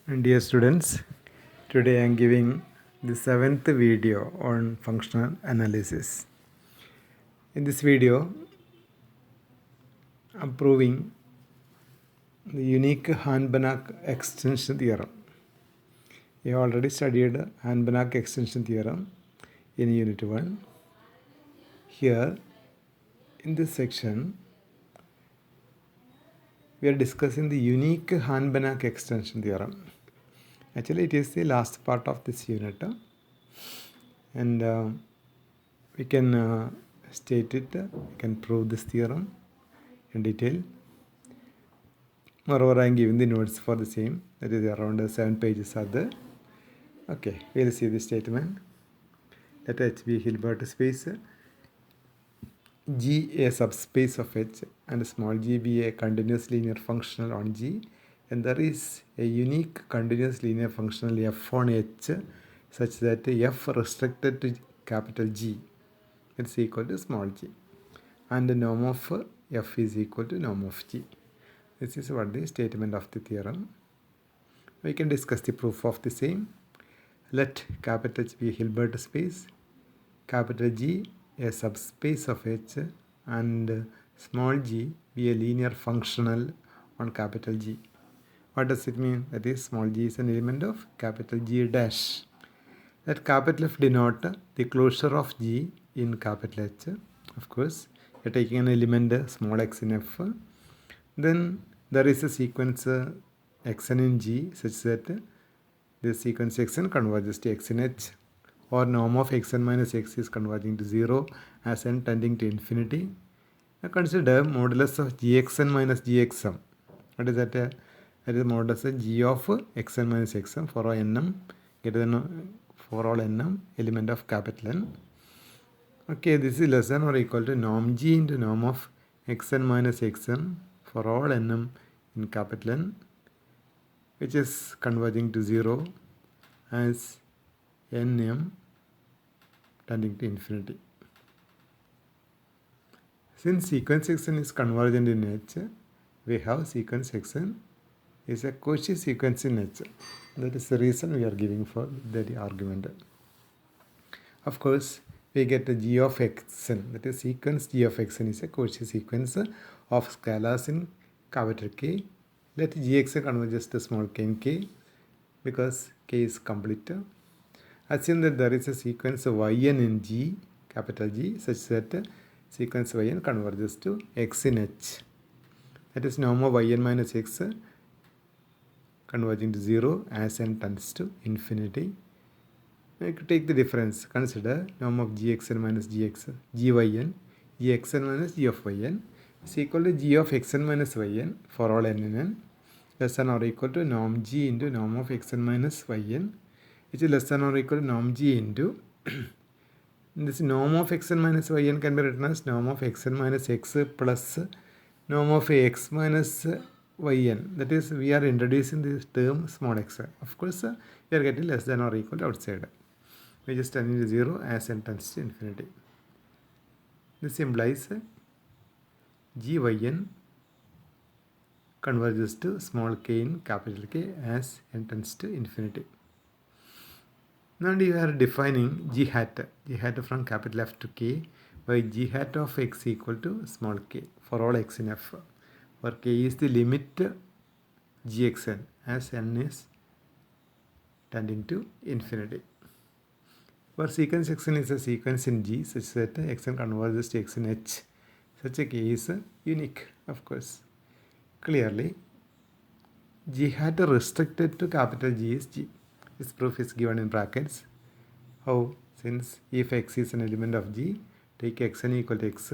Dear students, today I am giving the 7th video on functional analysis. In this video, I am proving the unique Hahn-Banach extension theorem. We have already studied Hahn-Banach extension theorem in Unit 1. Here, in this section, we are discussing the unique Hahn-Banach extension theorem. Actually, it is the last part of this unit, and we can state it, we can prove this theorem in detail. Moreover, I am giving the notes for the same, that is around 7 pages are there. Okay, we will see the statement. Let H be a Hilbert space, G a subspace of H, and small g be a continuous linear functional on G, and there is a unique continuous linear functional f on H such that f restricted to capital G is equal to small g, and the norm of f is equal to norm of G. This is what the statement of the theorem. We can discuss the proof of the same. Let capital H be a Hilbert space, capital G a subspace of H, and small g be a linear functional on capital G. What does it mean? That is, small g is an element of capital G dash. Let capital F denote the closure of G in capital H. Of course, we are taking an element small x in F. Then there is a sequence xn in G such that this sequence xn converges to x in H, or norm of xn minus x is converging to 0 as n tending to infinity. Now consider modulus of gxn minus gxm. What is that? That is modulus of g of xn minus xm for all nm greater than for all nm element of capital N. Okay, this is less than or equal to norm g into norm of xn minus xm for all nm in capital N, which is converging to 0 as nm tending to infinity. Since sequence xn is convergent in H, we have sequence xn is a Cauchy sequence in H. That is the reason we are giving for the argument. Of course, we get the g of xn, that is sequence g of xn is a Cauchy sequence of scalars in capital K. Let gx converges to small k in K because K is complete. Assume that there is a sequence of yn in G, capital G, such that sequence yn converges to x in H. That is norm of yn minus x converging to 0 as n tends to infinity. We could take the difference. Consider norm of gxn minus gxn minus g of yn is equal to g of xn minus yn for all n in n, less than or equal to norm g into norm of xn minus yn, which is less than or equal to norm g into this norm of xn minus yn can be written as norm of xn minus x plus norm of x minus yn. That is, we are introducing this term small x. Of course, we are getting less than or equal to outside, which is tending to 0 as n tends to infinity. This implies gyn converges to small k in capital K as n tends to infinity. Now you are defining g hat from capital F to K by g hat of x equal to small k for all x in F, where k is the limit gxn as n is tending to infinity. Where sequence xn is a sequence in G such that xn converges to x in H, such a k is unique, of course. Clearly, g hat restricted to capital G is G. This proof is given in brackets. How? Since if x is an element of G, take xn equal to x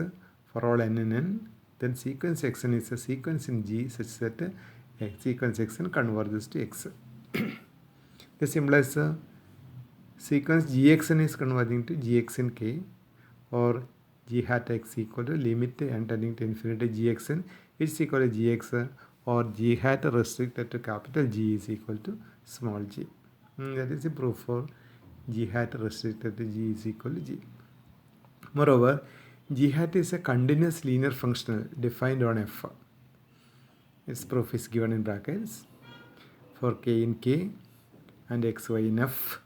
for all n in n, then sequence xn is a sequence in G such that sequence xn converges to x. This implies sequence gxn is converging to gx in K, or g hat x equal to limit n tending to infinity gxn, which is equal to gx, or g hat restricted to capital G is equal to small g. That is the proof for g hat restricted to G is equal to G. Moreover, g hat is a continuous linear functional defined on F. Its proof is given in brackets. for k in K and xy in F.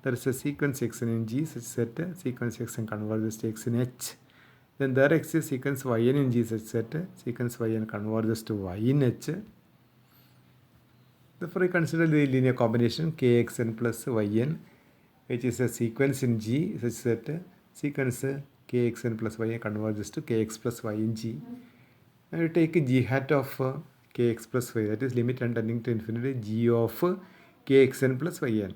There is a sequence xn in G such that sequence xn converges to x in H. Then there exists sequence yn in G such that sequence yn converges to y in H. Therefore, we consider the linear combination kxn plus yn, which is a sequence in G such that sequence kxn plus yn converges to kx plus y in G. Now we take g hat of kx plus y, that is limit n tending to infinity g of kxn plus yn.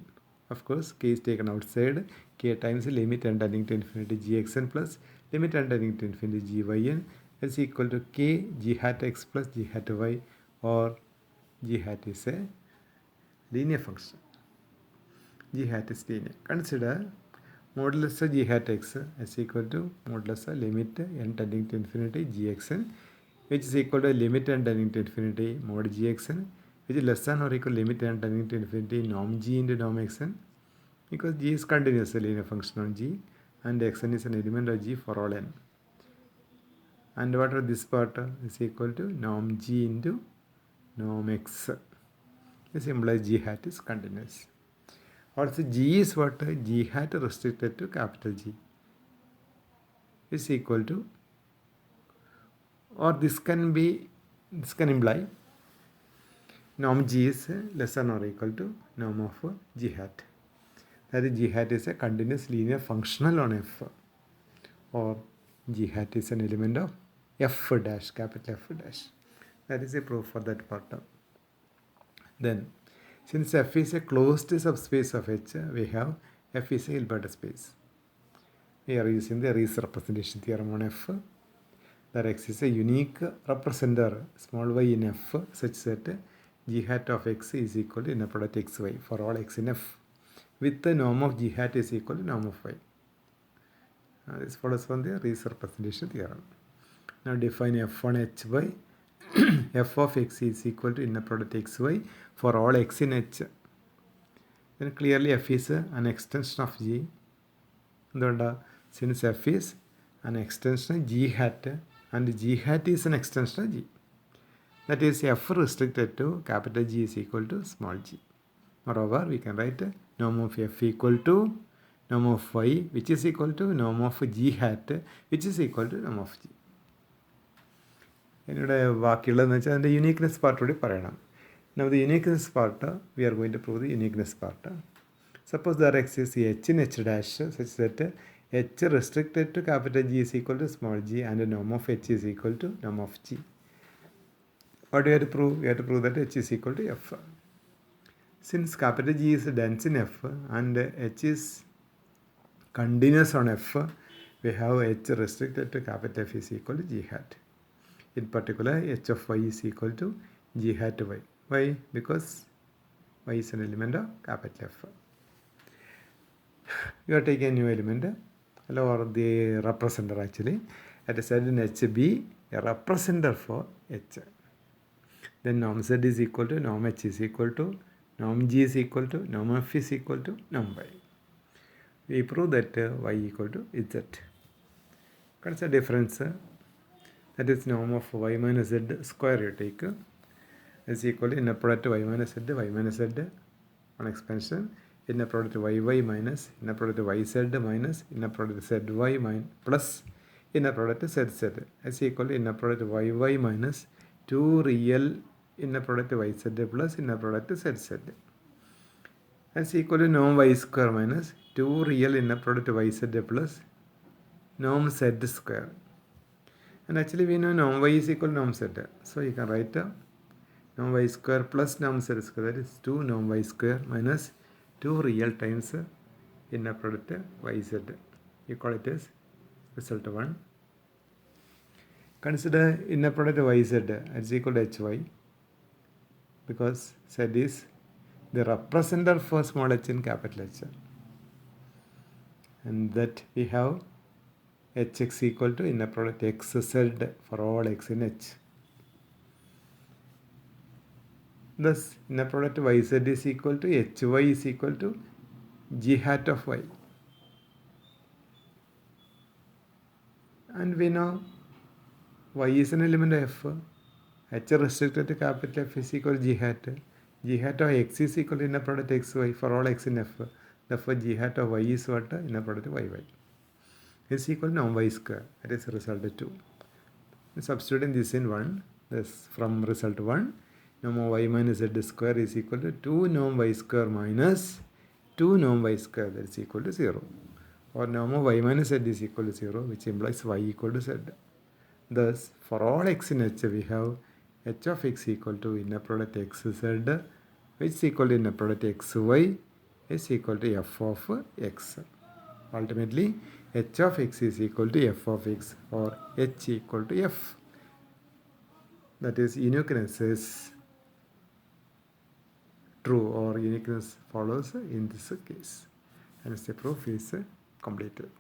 Of course, k is taken outside, k times limit n tending to infinity gxn plus limit n tending to infinity gyn is equal to k g hat x plus g hat y, or g hat is a linear function. G hat is linear. Consider modulus of g hat x is equal to modulus of limit n tending to infinity gxn, which is equal to limit n tending to infinity mod gxn, which is less than or equal to limit n tending to infinity norm g into norm xn, because g is continuous, a linear function on G, and xn is an element of G for all n. And what are this part is equal to norm G into norm x. This implies G hat is continuous. Also, G is what? G hat restricted to capital G is equal to, or this can imply norm G is less than or equal to norm of G hat. That is, G hat is a continuous linear functional on F, or G hat is an element of F dash, capital F dash. That is a proof for that part. Then, since F is a closed subspace of H, we have F is a Hilbert space. We are using the Rees representation theorem on F. That X is a unique representer, small y in F, such that g hat of X is equal to inner product xy for all x in F, with the norm of g hat is equal to norm of y. This follows from the Rees representation theorem. Now define f on h by f of x is equal to inner product xy for all x in H. Then clearly f is an extension of G. Since f is an extension of G hat and G hat is an extension of G, that is, f restricted to capital G is equal to small g. Moreover, we can write norm of f equal to norm of y, which is equal to norm of g hat, which is equal to norm of g. ഇവിടെ ബാക്കിയുള്ളതെന്ന് വെച്ചാൽ അതിൻ്റെ uniqueness part കൂടി പറയണം. Now the uniqueness part, we are going to prove the uniqueness part. Suppose there exists h in h dash such that h restricted to capital G is equal to small g and the norm of h is equal to norm of g. What do we have to prove? We have to prove that h is equal to f. Since capital G is dense in f and h is continuous on f, we have h restricted to capital F is equal to g hat. In particular, h of y is equal to g hat y. Why? Because y is an element of capital F. You are taking a new element, or the representer actually. Let us add in HB, a representer for H. Then norm Z is equal to norm H is equal to norm G is equal to norm F is equal to norm Y. We prove that Y equal to Z. Consider difference. That is norm of y minus z square you take is equal to inner product y minus z on expansion, inner product y minus inner product yz minus inner product zy plus inner product zz is equal to inner product y minus 2 real inner product yz plus inner product zz is equal to norm y square minus 2 real inner product yz plus norm z square. And actually we know norm y is equal to norm z. So you can write norm y square plus norm z square, that is 2 norm y square minus 2 real times inner product yz. You call it as result 1. Consider inner product yz is equal to hy, because z is the representer for small h in capital H. And that we have hx equal to inner product xz for all x in H. Thus, inner product yz is equal to hy is equal to g hat of y. And we know y is an element of f. H restricted to capital F is equal to g hat. g hat of x is equal to inner product xy for all x in f. Therefore, g hat of y is what? Inner product yy is equal to norm y square. That is result 2. Substituting this in 1, this from result 1, norm of y minus z square is equal to 2 norm y square minus 2 norm y square, that is equal to 0. Or norm of y minus z is equal to 0, which implies y equal to z. Thus, for all x in H, we have h of x equal to inner product xz, which is equal to inner product xy is equal to f of x. Ultimately, h of x is equal to f of x, or h equal to f. That is, uniqueness is true, or uniqueness follows in this case. Hence, the proof is completed.